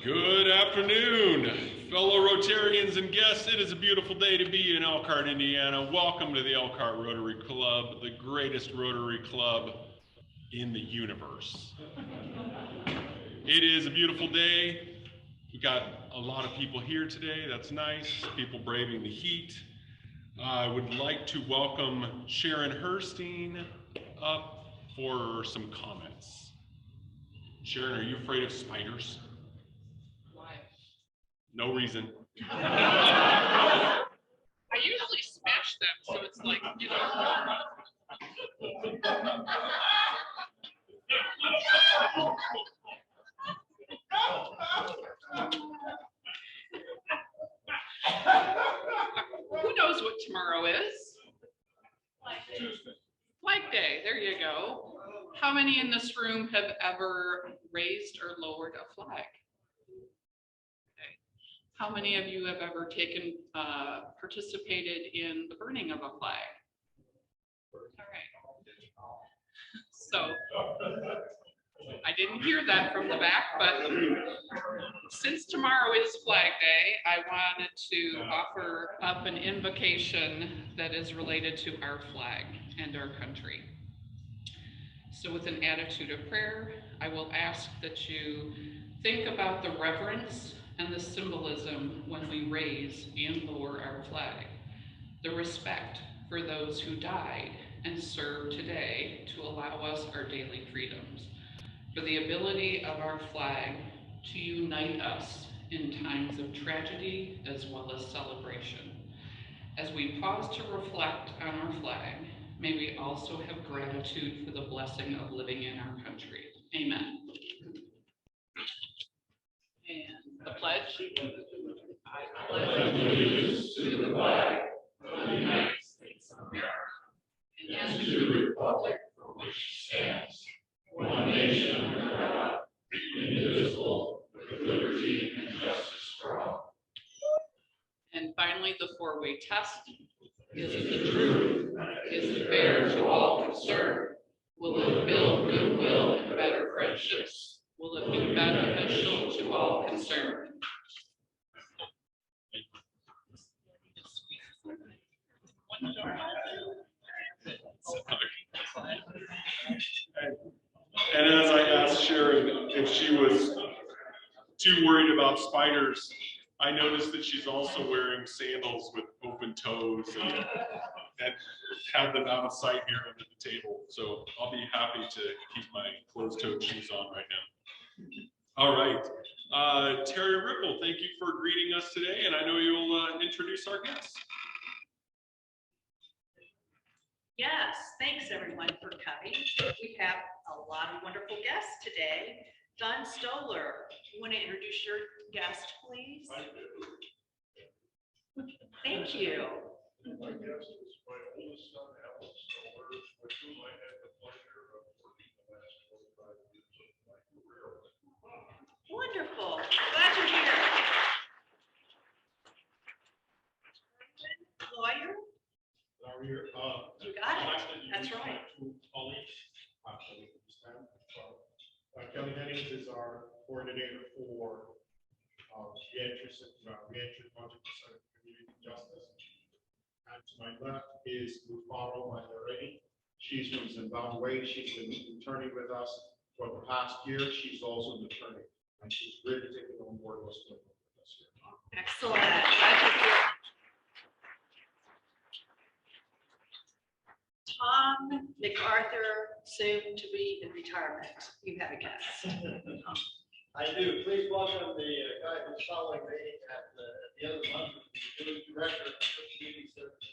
Good afternoon, fellow Rotarians and guests. It is a beautiful day to be in Elkhart, Indiana. Welcome to the Elkhart Rotary Club, the greatest Rotary Club in the universe. It is a beautiful day. We got a lot of people here today. That's nice. People braving the heat. I would like to welcome Sharon Herstein up for some comments. Sharon, are you afraid of spiders? No reason. I usually smash them, so it's like, you know. Who knows what tomorrow is? Flag Day, there you go. How many in this room have ever raised or lowered a flag? How many of you have ever participated in the burning of a flag? All right. So I didn't hear that from the back, but since tomorrow is Flag Day, I wanted to offer up an invocation that is related to our flag and our country. So with an attitude of prayer, I will ask that you think about the reverence and the symbolism when we raise and lower our flag, the respect for those who died and serve today to allow us our daily freedoms, for the ability of our flag to unite us in times of tragedy as well as celebration. As we pause to reflect on our flag, may we also have gratitude for the blessing of living in our country. Amen. And the pledge. I pledge allegiance to the flag of the United States of America and to the republic for which it stands, one nation under God, indivisible, with liberty and justice for all. And finally, the four-way test. Is it the truth? Is it fair to all concerned? Will it build goodwill and better friendships? Will it be beneficial to all concerned? And as I asked Sharon if she was too worried about spiders, I noticed that she's also wearing sandals with open toes and have them out of sight here under the table. So I'll be happy to keep my closed-toed shoes on right now. All right. Terry Ripple, thank you for greeting us today, and I know you'll introduce our guests. Yes, thanks everyone for coming. We have a lot of wonderful guests today. Don Stoller, you want to introduce your guest, please? I do. Thank you. My guest is my oldest son, Alan Stoller, with whom I had the pleasure of working the last 25 years of my career. Wonderful. Glad you're here. Lawyer? You got it. That's right. Two colleagues, Kelly Hennings is our coordinator for reentry project for community justice. And to my left is Rufaro Maharani. She's from Zimbabwe. She's been interning with us for the past year. She's also an attorney, and she's really taking on board what's going on with us here. Excellent. Glad you're here. Tom MacArthur, soon to be in retirement. You have a guest. I do. Please welcome the guy who's following me at the other month, the new director of community services.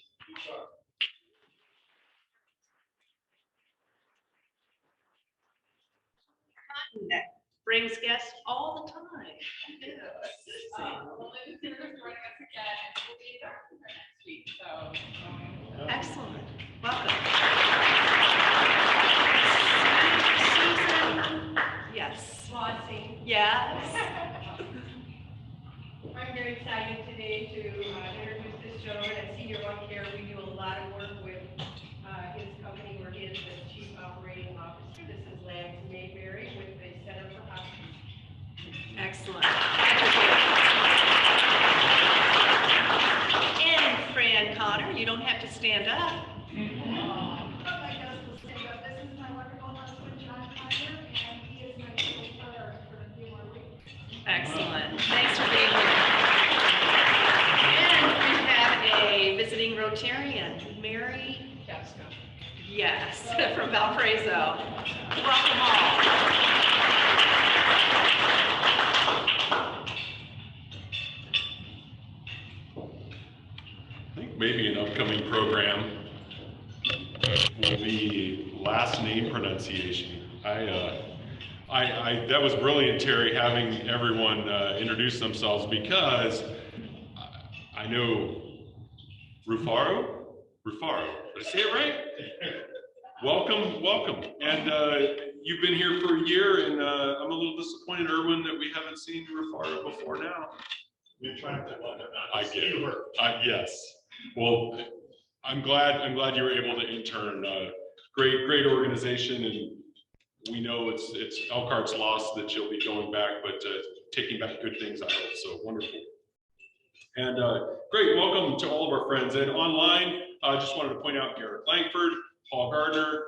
That brings guests all the time. Excellent. Welcome. Susan. Yes. Flossie. Yes. I'm very excited today to introduce this gentleman at Senior ELKR. We do a lot of work with his company where he is the Chief Operating Officer. This is Lance Mayberry with the Center for Hospice. Excellent. stand up. My guest will stand up. This is my wonderful husband, John, and he is my co-star for a few more weeks. Excellent. Thanks for being here. And we have a visiting Rotarian, Mary. Yes, from Valparaiso. Welcome all. I think maybe an upcoming program will be last name pronunciation. That was brilliant, Terry, having everyone introduce themselves, because I know Rufaro. Did I say it right? Welcome. And you've been here for a year, and I'm a little disappointed, Erwin, that we haven't seen Rufaro before now. We're trying to. I get it. Yes. Well, I'm glad you were able to intern. Great organization, and we know it's Elkhart's loss that you'll be going back, but taking back good things, I hope. So wonderful. And great, welcome to all of our friends. And online, I just wanted to point out Garrett Langford, Paul Gardner,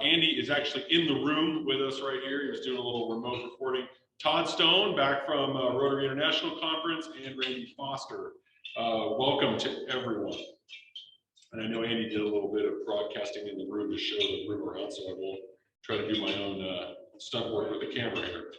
Andy is actually in the room with us right here. He was doing a little remote recording. Todd Stone, back from Rotary International Conference, and Randy Foster. Welcome to everyone. And I know Andy did a little bit of broadcasting in the room to show the room around, so I will try to do my own stunt work with the camera here.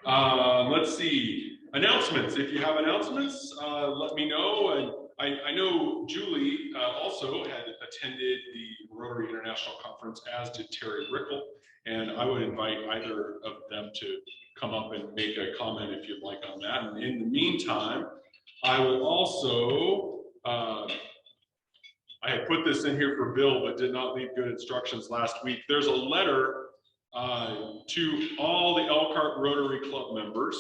Let's see. Announcements. If you have announcements, let me know. And I know Julie also had attended the Rotary International Conference, as did Terry Rickle. And I would invite either of them to come up and make a comment if you'd like on that. And in the meantime, I will also, I had put this in here for Bill, but did not leave good instructions last week. There's a letter to all the Elkhart Rotary Club members.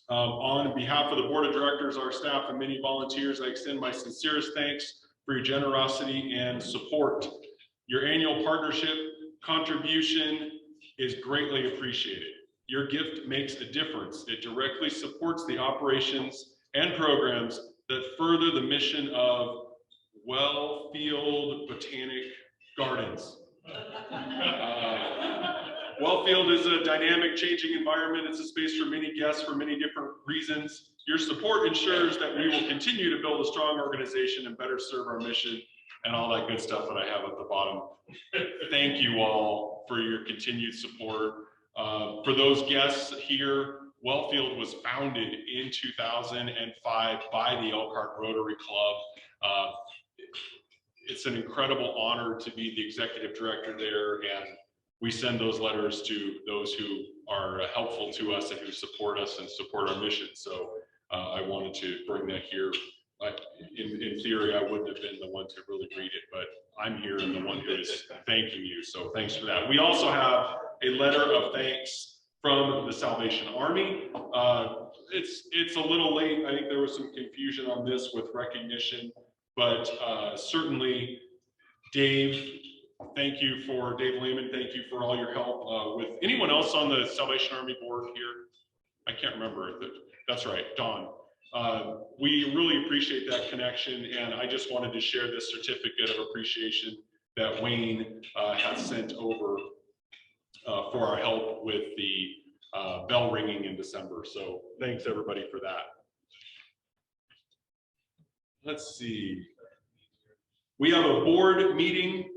On behalf of the board of directors, our staff, and many volunteers, I extend my sincerest thanks for your generosity and support. Your annual partnership contribution is greatly appreciated. Your gift makes a difference. It directly supports the operations and programs that further the mission of Wellfield Botanic Gardens. Wellfield is a dynamic, changing environment. It's a space for many guests for many different reasons. Your support ensures that we will continue to build a strong organization and better serve our mission, and all that good stuff that I have at the bottom. Thank you all for your continued support. For those guests here, Wellfield was founded in 2005 by the Elkhart Rotary Club. It's an incredible honor to be the executive director there, and we send those letters to those who are helpful to us and who support us and support our mission. So I wanted to bring that here. In theory, I wouldn't have been the one to really read it, but I'm here and the one who is thanking you. So thanks for that. We also have a letter of thanks from the Salvation Army. It's a little late. I think there was some confusion on this with recognition, but certainly Dave, thank you for Dave Lehman. Thank you for all your help with anyone else on the Salvation Army board here. I can't remember. That's right, Don. We really appreciate that connection, and I just wanted to share this certificate of appreciation that Wayne has sent over for our help with the bell ringing in December. So thanks everybody for that. Let's see. We have a board meeting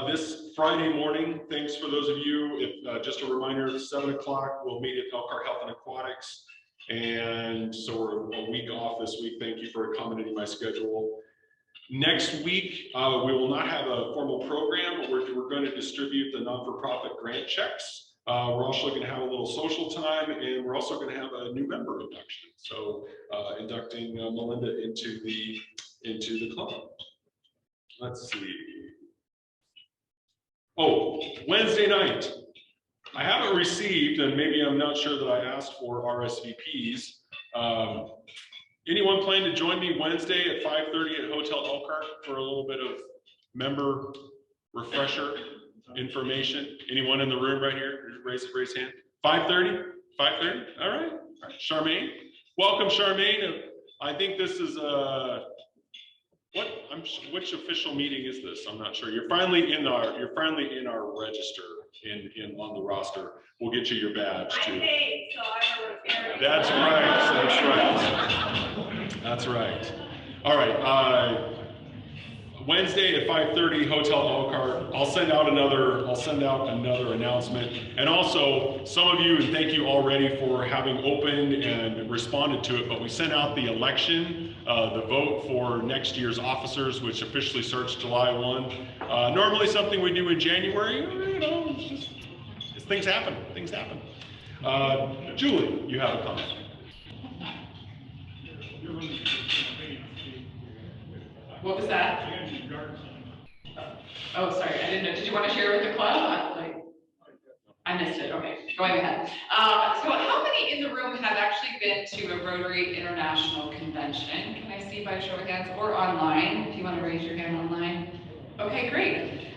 this Friday morning. Thanks for those of you. If just a reminder, 7 o'clock, we'll meet at Elkhart Health and Aquatics. And so we're a week off this week. Thank you for accommodating my schedule. Next week, we will not have a formal program. We're going to distribute the non-for-profit grant checks. We're also going to have a little social time, and we're also going to have a new member induction. So inducting Melinda into the club. Let's see. Oh, Wednesday night. I haven't received, and maybe I'm not sure that I asked for RSVPs. Anyone plan to join me Wednesday at 5:30 at Hotel Elkhart for a little bit of member refresher information? Anyone in the room right here? Raise hand. 5:30? 5:30? All right. Charmaine. Welcome, Charmaine. I think this is Which official meeting is this? I'm not sure. You're finally in our register on the roster. We'll get you your badge I too. paid, so I'm a Rotarian. That's right. That's right. All right. Wednesday at 5:30, Hotel Elkhart. I'll send out another announcement. And also, some of you, and thank you already for having opened and responded to it, but we sent out the election, the vote for next year's officers, which officially starts July 1. Normally something we do in January, you know, things happen. Julie, you have a comment. What was that? Oh, sorry, I didn't know. Did you want to share with the club? I missed it. Okay, going ahead. So how many in the room have actually been to a Rotary International Convention? Can I see by show of hands, or online, if you want to raise your hand online? Okay, great.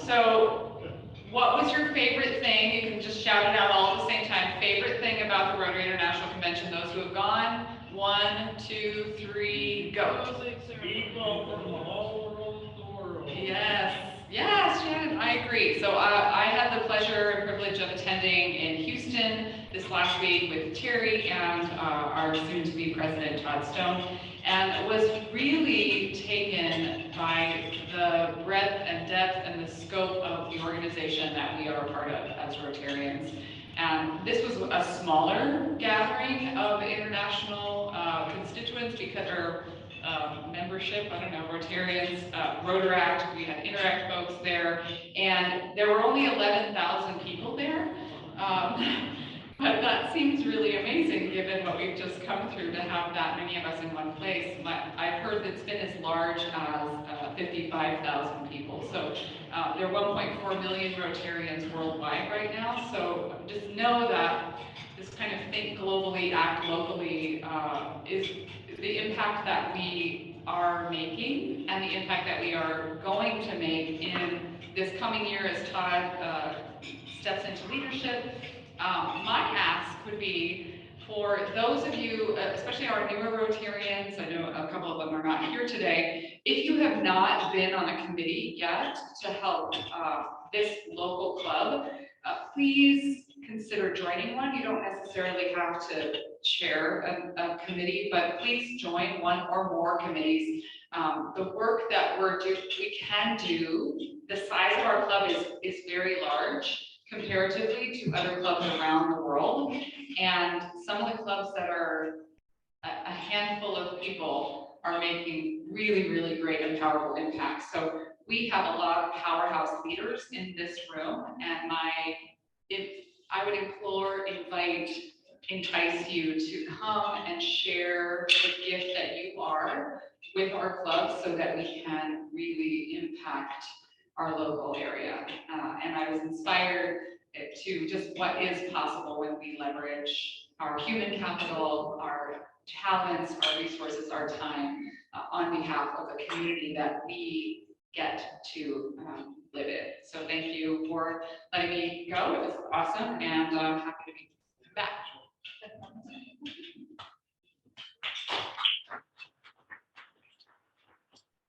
So what was your favorite thing? You can just shout it out all at the same time. Favorite thing about the Rotary International Convention, those who have gone? 1, 2, 3, go. People from all around the world. Yes, Shannon, I agree. So I had the pleasure and privilege of attending in Houston this last week with Terry and our soon-to-be president, Todd Stone, and was really taken by the breadth and depth and the scope of the organization that we are a part of as Rotarians. And this was a smaller gathering of international constituents or membership, I don't know, Rotarians, Rotaract, we had Interact folks there, and there were only 11,000 people there. But that seems really amazing given what we've just come through to have that many of us in one place. I've heard that it's been as large as 55,000 people. So there are 1.4 million Rotarians worldwide right now. So just know that this kind of think globally, act locally is the impact that we are making and the impact that we are going to make in this coming year as Todd steps into leadership. My ask would be for those of you, especially our newer Rotarians, I know a couple of them are not here today, if you have not been on a committee yet to help this local club, please consider joining one. You don't necessarily have to chair a committee, but please join one or more committees. The work that we can do, the size of our club is very large comparatively to other clubs around the world. And some of the clubs that are a handful of people are making really, really great and powerful impacts. So we have a lot of powerhouse leaders in this room, and I would entice you to come and share the gift that you are with our club so that we can really impact our local area. And I was inspired to just what is possible when we leverage our human capital, our talents, our resources, our time on behalf of a community that we get to live in. So thank you for letting me go. It was awesome, and I'm happy to be back.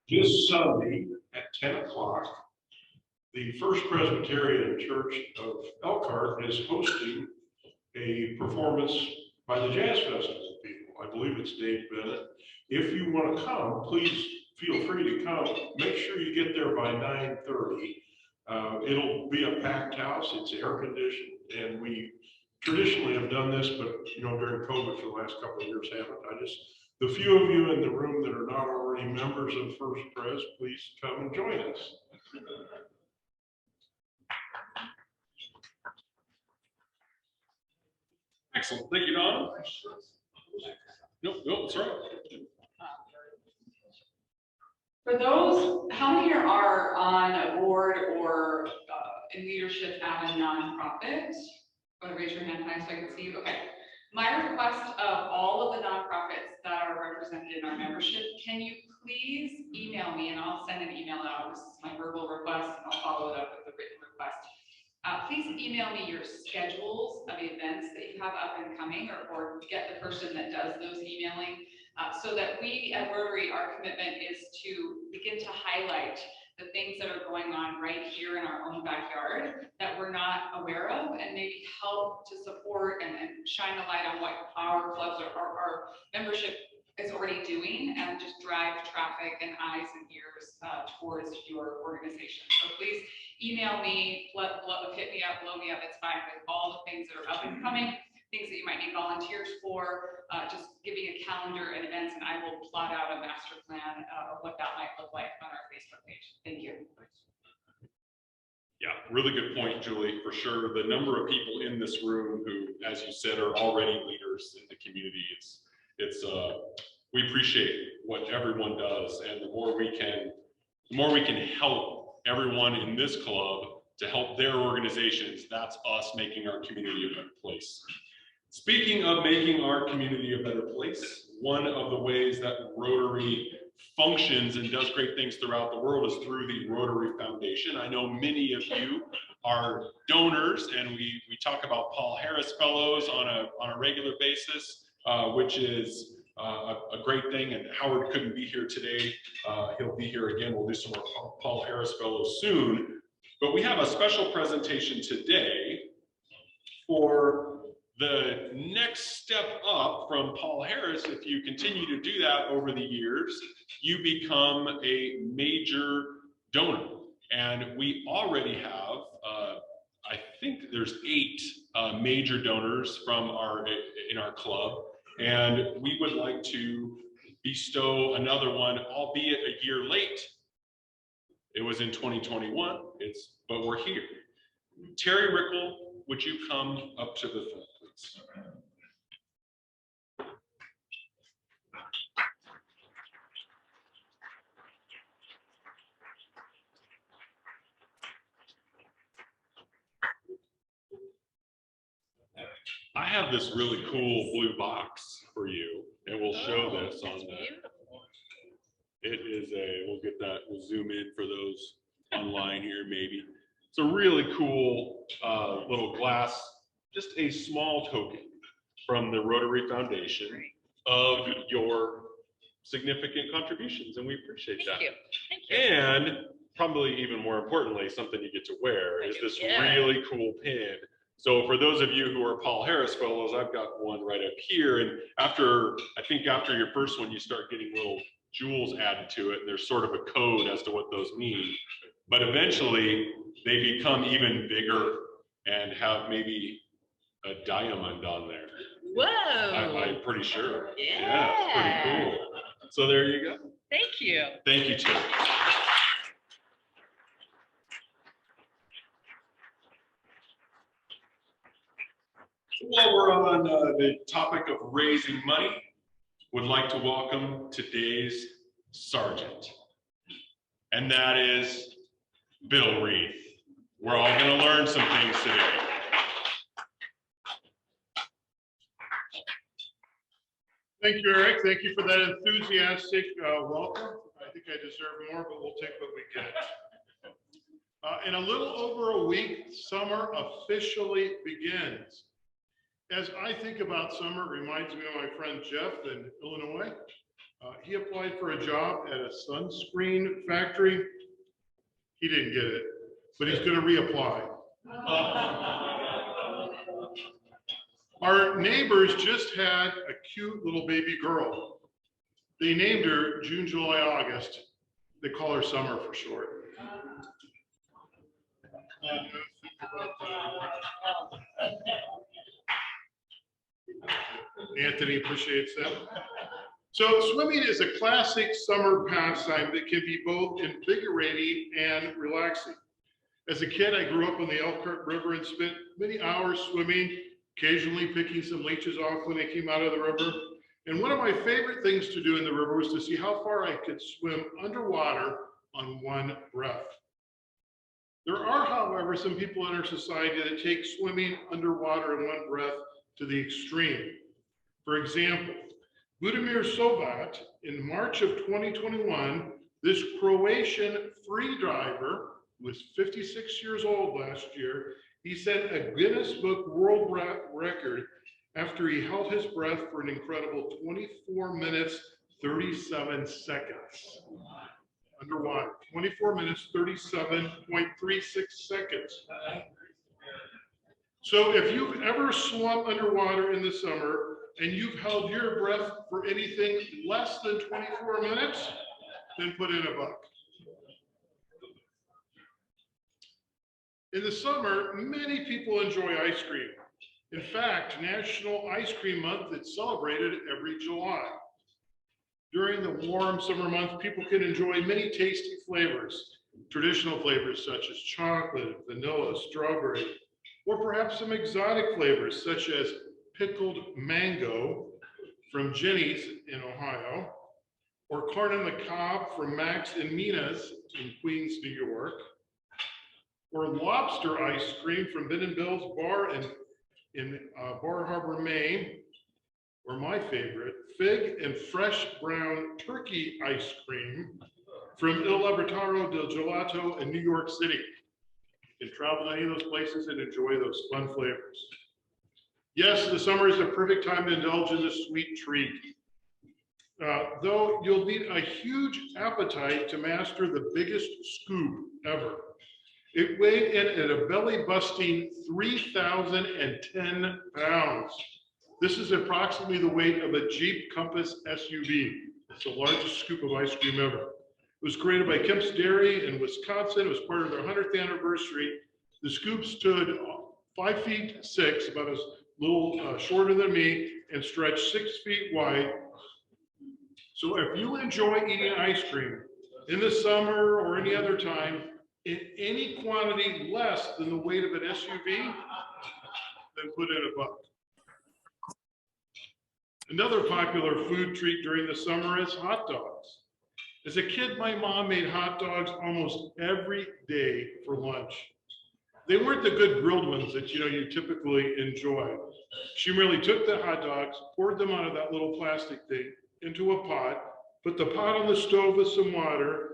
This Sunday at 10 o'clock, the First Presbyterian Church of Elkhart is hosting a performance by the Jazz Festival people. I believe it's Dave Bennett. If you want to come, please feel free to come. Make sure you get there by 9:30. It'll be a packed house. It's air conditioned, and we traditionally have done this, but during COVID for the last couple of years haven't. The few of you in the room that are not already members of First Pres, please come and join us. Excellent. Thank you, Don. Nope, it's all right. For those, how many are on a board or in leadership at a nonprofit? Want to raise your hand high so I can see you? Okay. My request of all of the nonprofits that are represented in our membership, can you please email me, and I'll send an email out. This is my verbal request, and I'll follow it up with a written request. Please email me your schedules of events that you have up and coming, or get the person that does those emailing So that we at Rotary, our commitment is to begin to highlight the things that are going on right here in our own backyard that we're not aware of, and maybe help to support and shine a light on what our clubs or our membership is already doing, and just drive traffic and eyes and ears towards your organization. So please email me, hit me up, blow me up, it's fine, with all the things that are up and coming, things that you might need volunteers for, just giving a calendar and events, and I will plot out a master plan of what that might look like on our Facebook page. Thank you. Yeah, really good point, Julie, for sure. The number of people in this room who, as you said, are already leaders in the community, we appreciate what everyone does, and the more we can help everyone in this club to help their organizations, that's us making our community a better place. Speaking of making our community a better place, one of the ways that Rotary functions and does great things throughout the world is through the Rotary Foundation. I know many of you are donors, and we talk about Paul Harris Fellows on a regular basis, which is a great thing, and Howard couldn't be here today. He'll be here again. We'll do some more Paul Harris Fellows soon, but we have a special presentation today for the next step up from Paul Harris. If you continue to do that over the years, you become a major donor, and we already have I think there's 8 major donors in our club. And we would like to bestow another one, albeit a year late. It was in 2021, but we're here. Terry Rickle, would you come up to the front, please? I have this really cool blue box for you, and we'll show this on we'll zoom in for those online here maybe. It's a really cool little glass, just a small token from the Rotary Foundation of your significant contributions, and we appreciate that. Thank you. And probably even more importantly, something you get to wear is this really cool pin. So for those of you who are Paul Harris Fellows, I've got one right up here. And I think after your first one, you start getting little jewels added to it. And there's sort of a code as to what those mean. But eventually they become even bigger and have maybe a diamond on there. Whoa. I'm pretty sure. Yeah. It's pretty cool. So there you go. Thank you. Thank you, Tim. While we're on the topic of raising money, would like to welcome today's sergeant, and that is Bill Reith. We're all going to learn some things today. Thank you, Eric. Thank you for that enthusiastic welcome. I think I deserve more, but we'll take what we get. In a little over a week, summer officially begins. As I think about summer, it reminds me of my friend Jeff in Illinois. He applied for a job at a sunscreen factory. He didn't get it, but he's going to reapply. Our neighbors just had a cute little baby girl. They named her June, July, August. They call her Summer for short. Anthony appreciates that. So swimming is a classic summer pastime that can be both invigorating and relaxing. As a kid, I grew up on the ELKR River and spent many hours swimming, occasionally picking some leeches off when they came out of the river. And one of my favorite things to do in the river was to see how far I could swim underwater on one breath. There are, however, some people in our society that take swimming underwater in one breath to the extreme. For example, Budimir Sovat, in March of 2021, this Croatian free diver, who was 56 years old last year, he set a Guinness Book World Record after after he held his breath for an incredible 24 minutes, 37 seconds. Underwater, 24 minutes, 37.36 seconds. So if you've ever swum underwater in the summer and you've held your breath for anything less than 24 minutes, then put in a buck. In the summer, many people enjoy ice cream. In fact, National Ice Cream Month is celebrated every July. During the warm summer months, people can enjoy many tasty flavors, traditional flavors such as chocolate, vanilla, strawberry, or perhaps some exotic flavors such as pickled mango from Jenny's in Ohio, or corn on the cob from Max and Mina's in Queens, New York, or lobster ice cream from Ben and Bill's Bar in Bar Harbor, Maine, or my favorite, fig and fresh brown turkey ice cream from Il Laboratorio del Gelato in New York City. You can travel to any of those places and enjoy those fun flavors. Yes, the summer is the perfect time to indulge in this sweet treat. Though you'll need a huge appetite to master the biggest scoop ever. It weighed in at a belly-busting 3,010 pounds. This is approximately the weight of a Jeep Compass SUV. It's the largest scoop of ice cream ever. It was created by Kemp's Dairy in Wisconsin. It was part of their 100th anniversary. The scoop stood 5 feet 6, about a little shorter than me, and stretched 6 feet wide. So if you enjoy eating ice cream in the summer or any other time, in any quantity less than the weight of an SUV, then put in a buck. Another popular food treat during the summer is hot dogs. As a kid, my mom made hot dogs almost every day for lunch. They weren't the good grilled ones that you typically enjoy. She merely took the hot dogs, poured them out of that little plastic thing into a pot, put the pot on the stove with some water,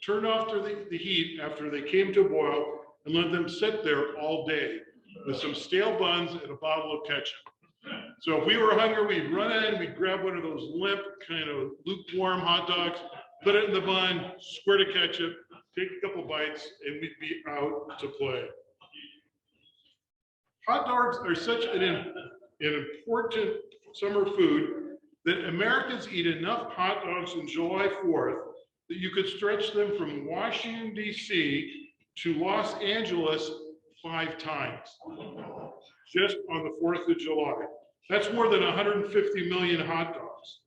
turned off the heat after they came to boil, and let them sit there all day with some stale buns and a bottle of ketchup. So if we were hungry, we'd run in, we'd grab one of those limp, kind of lukewarm hot dogs, put it in the bun, squirt of ketchup, take a couple bites, and we'd be out to play. Hot dogs are such an important summer food that Americans eat enough hot dogs on July 4th that you could stretch them from Washington, D.C. to Los Angeles 5 times, just on the 4th of July. That's more than 150 million hot dogs.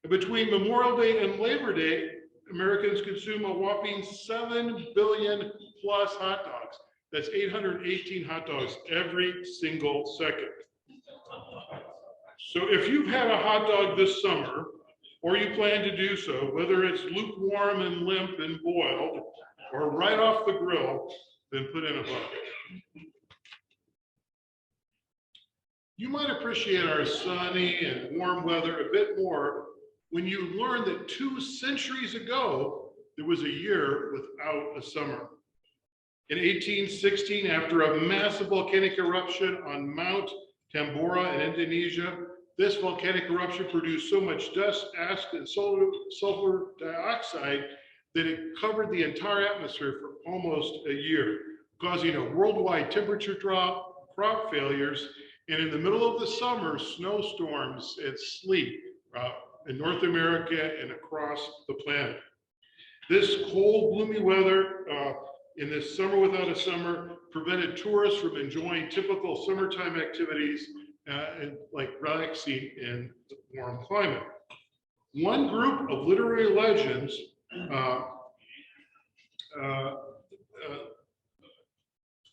And between Memorial Day and Labor Day, Americans consume a whopping 7 billion plus hot dogs. That's 818 hot dogs every single second. So if you've had a hot dog this summer, or you plan to do so, whether it's lukewarm and limp and boiled, or right off the grill, then put in a buck. You might appreciate our sunny and warm weather a bit more when you learn that 2 centuries ago, there was a year without a summer. In 1816, after a massive volcanic eruption on Mount Tambora in Indonesia, this volcanic eruption produced so much dust, ash, and sulfur dioxide that it covered the entire atmosphere for almost a year, causing a worldwide temperature drop, crop failures, and in the middle of the summer, snowstorms and sleet in North America and across the planet. This cold, gloomy weather in this summer without a summer prevented tourists from enjoying typical summertime activities like relaxing in the warm climate. One group of literary legends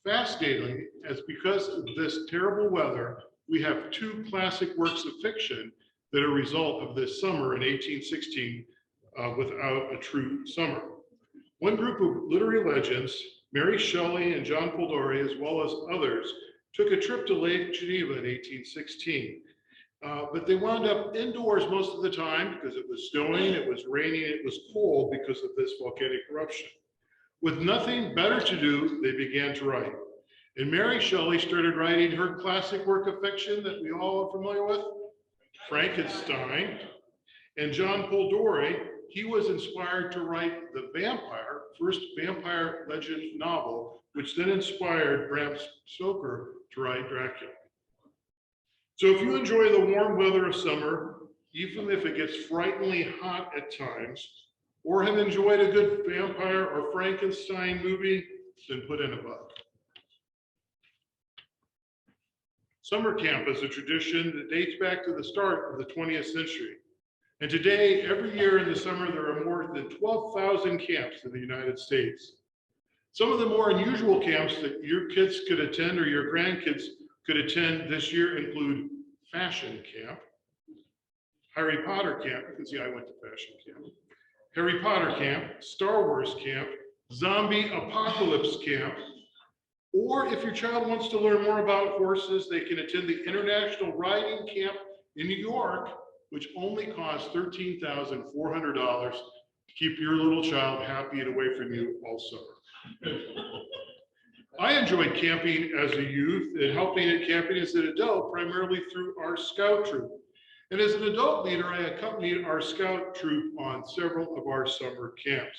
fascinatingly, as because of this terrible weather, we have 2 classic works of fiction that are a result of this summer in 1816 without a true summer. One group of literary legends, Mary Shelley and John Polidori, as well as others, took a trip to Lake Geneva in 1816. But they wound up indoors most of the time because it was snowing, it was raining, it was cold because of this volcanic eruption. With nothing better to do, they began to write. And Mary Shelley started writing her classic work of fiction that we all are familiar with, Frankenstein. And John Polidori, he was inspired to write The Vampire, first vampire legend novel, which then inspired Bram Stoker to write Dracula. So if you enjoy the warm weather of summer, even if it gets frighteningly hot at times, or have enjoyed a good vampire or Frankenstein movie, then put in a buck. Summer camp is a tradition that dates back to the start of the 20th century. And today, every year in the summer, there are more than 12,000 camps in the United States. Some of the more unusual camps that your kids could attend or your grandkids could attend this year include Fashion Camp, Harry Potter Camp, you can see I went to Fashion Camp, Harry Potter Camp, Star Wars Camp, Zombie Apocalypse Camp, or if your child wants to learn more about horses, they can attend the International Riding Camp in New York, which only costs $13,400 to keep your little child happy and away from you all summer. I enjoyed camping as a youth and helping at camping as an adult, primarily through our scout troop. And as an adult leader, I accompanied our scout troop on several of our summer camps.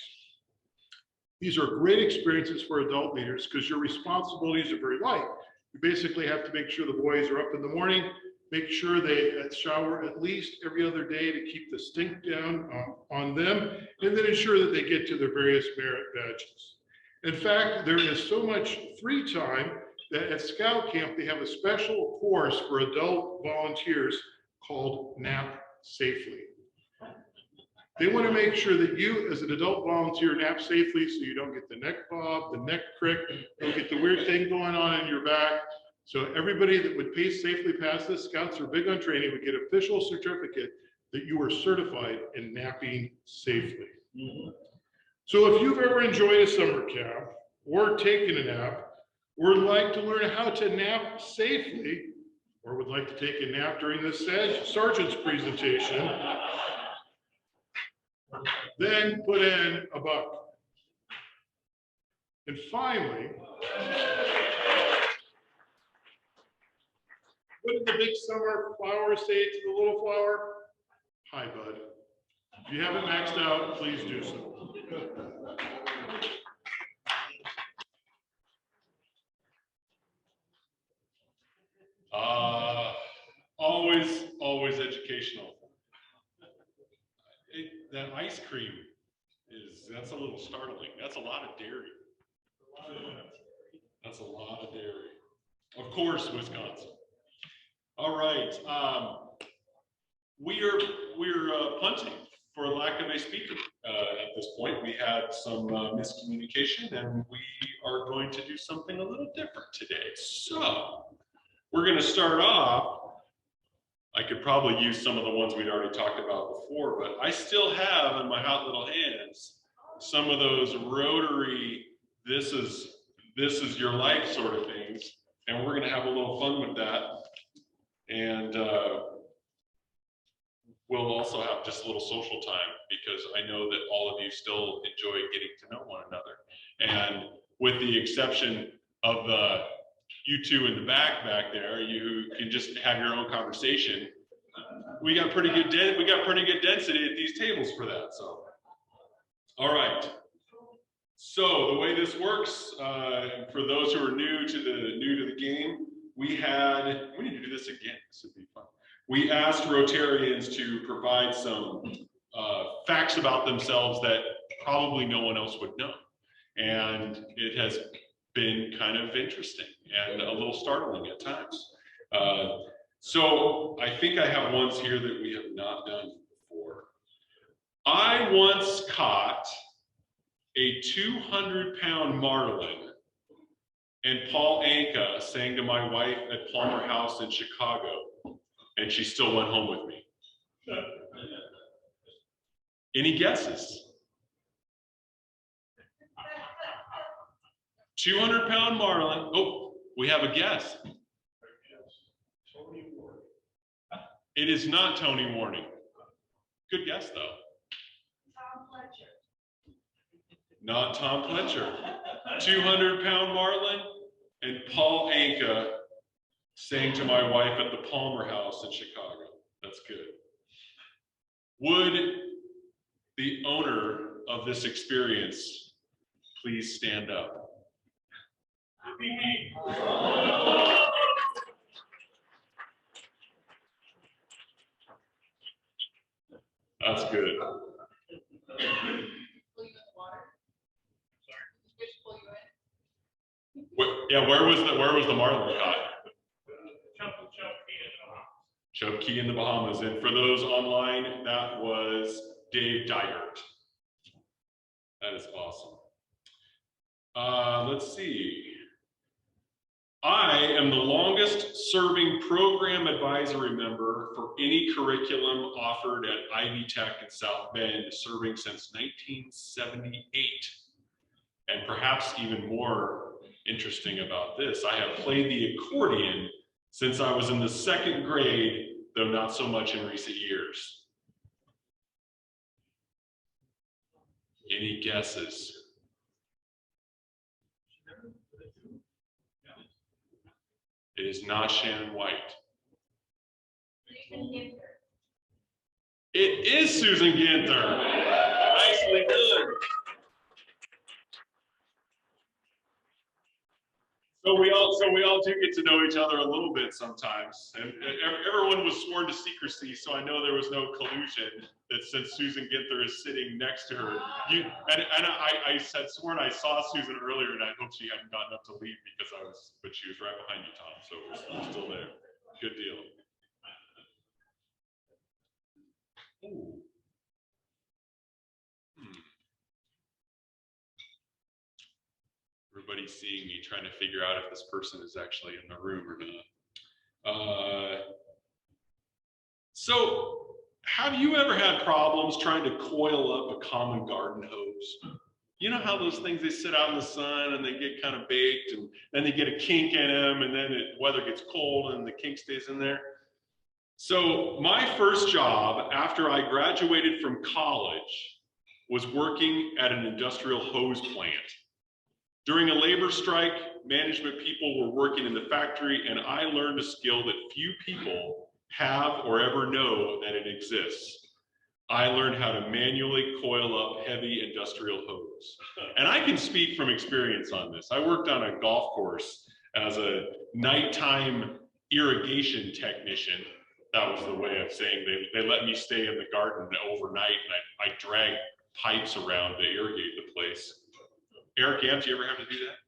These are great experiences for adult leaders because your responsibilities are very light. You basically have to make sure the boys are up in the morning, make sure they shower at least every other day to keep the stink down on them, and then ensure that they get to their various merit badges. In fact, there is so much free time that at Scout Camp, they have a special course for adult volunteers called Nap Safely. They want to make sure that you, as an adult volunteer, nap safely so you don't get the neck bob, the neck crick, don't get the weird thing going on in your back. So everybody that would safely pass this, Scouts are big on training, would get an official certificate that you are certified in napping safely. So if you've ever enjoyed a summer camp or taken a nap, or would like to learn how to nap safely, or would like to take a nap during the sergeant's presentation, then put in a buck. And finally, what did the big summer flower say to the little flower? Hi, bud. If you haven't maxed out, please do so. Always educational. That ice cream that's a little startling. That's a lot of dairy. That's a lot of dairy. Of course, Wisconsin. All right. We're punting for lack of a speaker at this point. We had some miscommunication, and we are going to do something a little different today. So we're going to start off. I could probably use some of the ones we'd already talked about before, but I still have in my hot little hands some of those rotary, this is your life sort of things. And we're going to have a little fun with that. And we'll also have just a little social time because I know that all of you still enjoy getting to know one another. And with the exception of you two in the back there, you can just have your own conversation. We got pretty good density at these tables for that. So, all right. So the way this works, for those who are new to the game, we need to do this again. This would be fun. We asked Rotarians to provide some facts about themselves that probably no one else would know, and it has been kind of interesting and a little startling at times. So I think I have ones here that we have not done before. I once caught a 200-pound marlin, and Paul Anka sang to my wife at Palmer House in Chicago, and she still went home with me. Any guesses? 200-pound marlin. Oh, we have a guess. It is not Tony Warning. Good guess, though. Tom Fletcher. Not Tom Fletcher. 200-pound marlin. and Paul Anka sang to my wife at the Palmer House in Chicago. That's good. Would the owner of this experience please stand up? That's good. Where was the Marlin caught? Chub Key in the Bahamas. And for those online, that was Dave Dygert. That is awesome. Let's see. I am the longest serving program advisory member for any curriculum offered at Ivy Tech in South Bend, serving since 1978. And perhaps even more interesting about this, I have played the accordion since I was in the 2nd grade, though not so much in recent years. Any guesses? It is not Shannon White. It is Susan Ginther. Nicely done. So we all do get to know each other a little bit sometimes, and everyone was sworn to secrecy, so I know there was no collusion. That since Susan Ginther is sitting next to her, I said sworn I saw Susan earlier, and I hope she hadn't gotten up to leave because but she was right behind you, Tom, so we're still there. Good deal. Ooh. Everybody's seeing me, trying to figure out if this person is actually in the room or not. So, have you ever had problems trying to coil up a common garden hose? You know how those things, they sit out in the sun and they get kind of baked, and then they get a kink in them, and then weather gets cold and the kink stays in there? So my first job after I graduated from college was working at an industrial hose plant. During a labor strike, management people were working in the factory, and I learned a skill that few people have or ever know that it exists. I learned how to manually coil up heavy industrial hose. And I can speak from experience on this. I worked on a golf course as a nighttime irrigation technician. That was the way of saying they let me stay in the garden overnight, and I dragged pipes around to irrigate the place. Eric Amp, do you ever have to do that?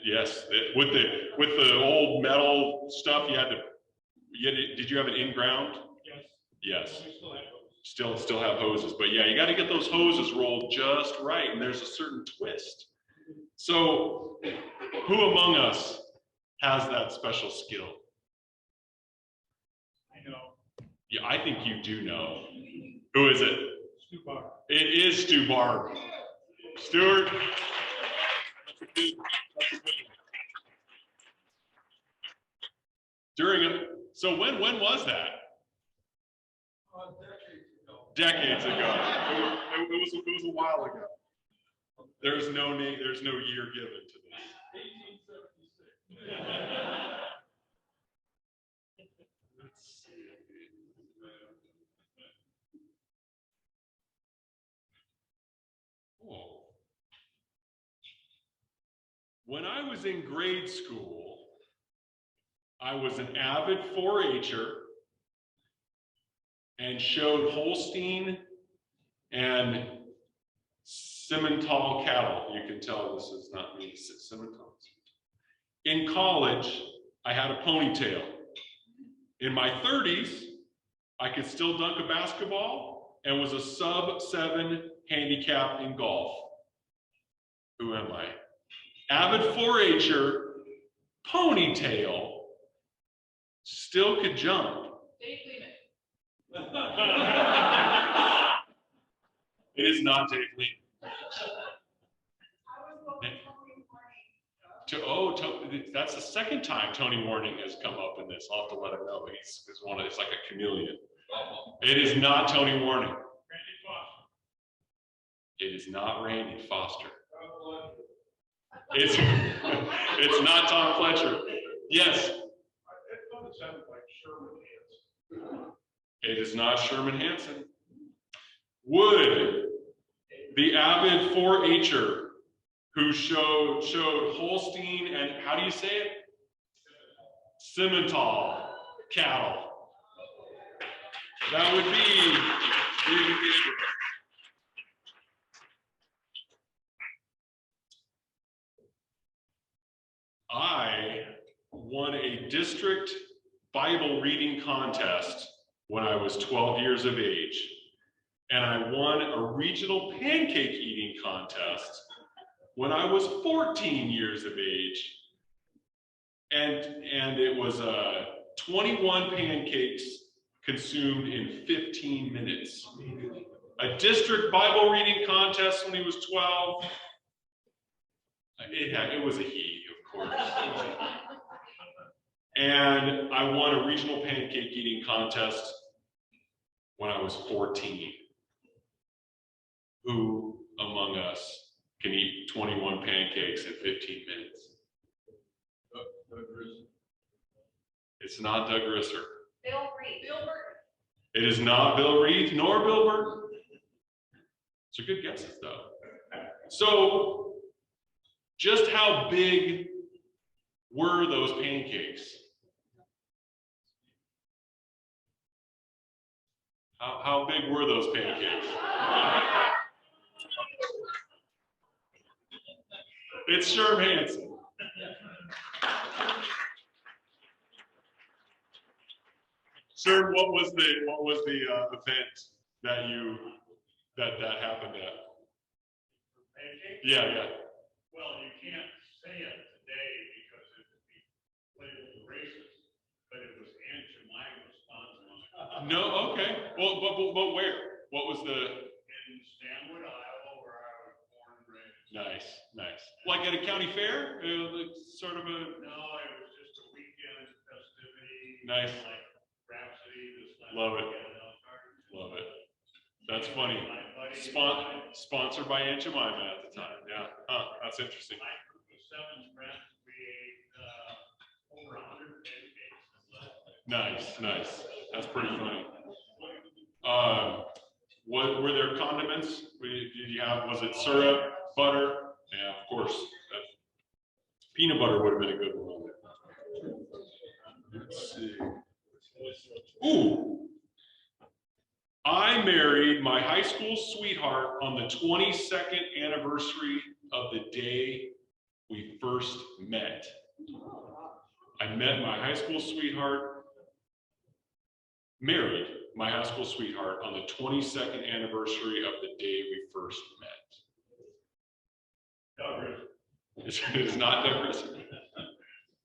Yes, with the old metal stuff, did you have it in ground? Yes. Still have hoses, but yeah, you got to get those hoses rolled just right, and there's a certain twist. So, who among us has that special skill? I know. Yeah, I think you do know. Who is it? Stu Barb. It is Stu Barb. Stuart. So when was that? Decades ago. It was a while ago. There's no year given to this. 1876. Let's see. Oh. When I was in grade school, I was an avid 4-H'er and showed Holstein and Simmental cattle. You can tell this is not me, Simmental. In college, I had a ponytail. In my 30s, I could still dunk a basketball and was a sub-7 handicap in golf. Who am I? Avid 4-H'er, ponytail, still could jump. Dave Lehman. It is not Dave Lehman. That's the second time Tony Warning has come up in this. I'll have to let him know. He's like a chameleon. It is not Tony Warning. It is not Randy Foster. It's not Tom Fletcher. Yes, I thought it sounded like Sherman Hanson. it is not Sherman Hanson. Would the avid 4-H'er who showed Holstein and, how do you say it? Simmental cattle. That would be I won a district Bible reading contest when I was 12 years of age. And I won a regional pancake eating contest when I was 14 years of age. And it was 21 pancakes consumed in 15 minutes. A district Bible reading contest when he was 12. It was a he, of course. And I won a regional pancake eating contest when I was 14. Who among us can eat 21 pancakes in 15 minutes? It's not Doug Risser. Bill Reed. Bill Burton. It is not Bill Reed nor Bill Burton. Those are good guesses, though. So, just how big were those pancakes? How big were those pancakes? It's Sherm Hansen. Sherm, what was the event that happened at? Pancake? Yeah. Well, you can't say it today because it would be labeled racist, but it was Aunt Jemima's sponsor. No, okay. Well, but where? What was the? In Stanwood, Iowa, where I was born and raised. Nice. Like at a county fair? Like sort of a. No, it was just a weekend festivity. Nice. Like Rhapsody, this last Love it. weekend in Elkhart. Love it. That's funny. My buddy, Sponsored by Aunt Jemima at the time. Yeah. Huh, that's interesting. my group of 7 friends, we ate over 100 pancakes. Nice. That's pretty funny. What were there condiments? Did you have? Was it syrup, butter? Yeah, of course. Peanut butter would have been a good one. Let's see. Ooh. I married my high school sweetheart on the 22nd anniversary of the day we first met. I met my high school sweetheart, married my high school sweetheart on the 22nd anniversary of the day we first met. Doug Risser. It's not Doug Risser.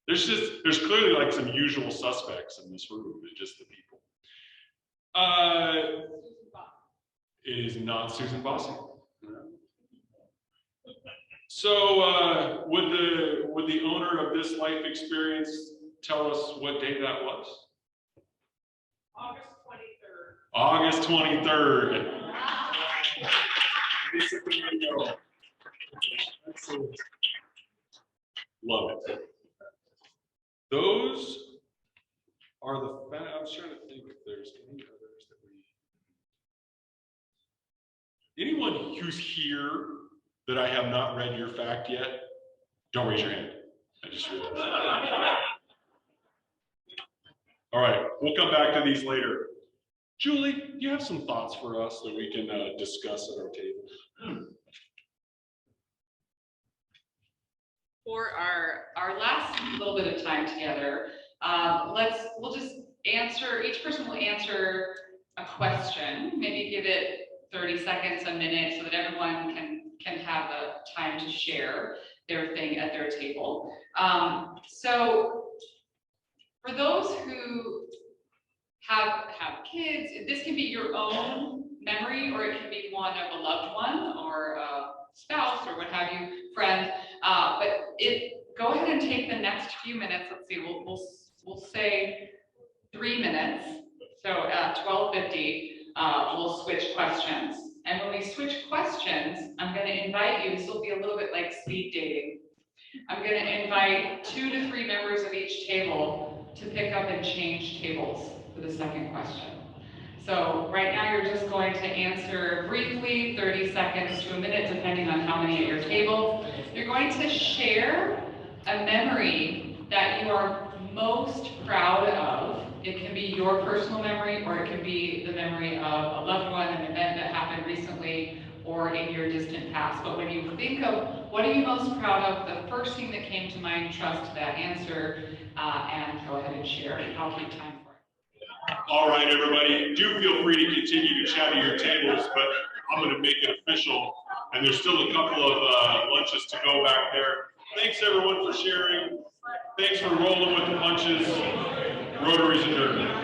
There's clearly like some usual suspects in this room, it's just the people. It is not Susan Bossy. So would the owner of this life experience tell us what day that was? August 23rd. August 23rd. Love it. Those are the I was trying to think if there's any others that anyone who's here that I have not read your fact yet, don't raise your hand. I just realized. All right, we'll come back to these later. Julie, do you have some thoughts for us that we can discuss at our table? For our last little bit of time together, we'll just answer, each person will answer a question, maybe give it 30 seconds, a minute, so that everyone can have a time to share their thing at their table. So for those who have kids, this can be your own memory, or it can be one of a loved one or a spouse or what have you, friend. But go ahead and take the next few minutes. Let's see, we'll say 3 minutes. So at 12:50, we'll switch questions. And when we switch questions, I'm going to invite you. This will be a little bit like speed dating. I'm going to invite 2 to 3 members of each table to pick up and change tables for the second question. So right now you're just going to answer briefly, 30 seconds to a minute, depending on how many at your table. You're going to share a memory that you are most proud of. It can be your personal memory, or it can be the memory of a loved one, an event that happened recently, or in your distant past. But when you think of what are you most proud of, the first thing that came to mind, trust that answer, and go ahead and share. I'll keep time for it. All right, everybody, do feel free to continue to chat at your tables, but I'm going to make it official. And there's still a couple of lunches to go back there. Thanks, everyone, for sharing. Thanks for rolling with the punches. Rotary's adjourned.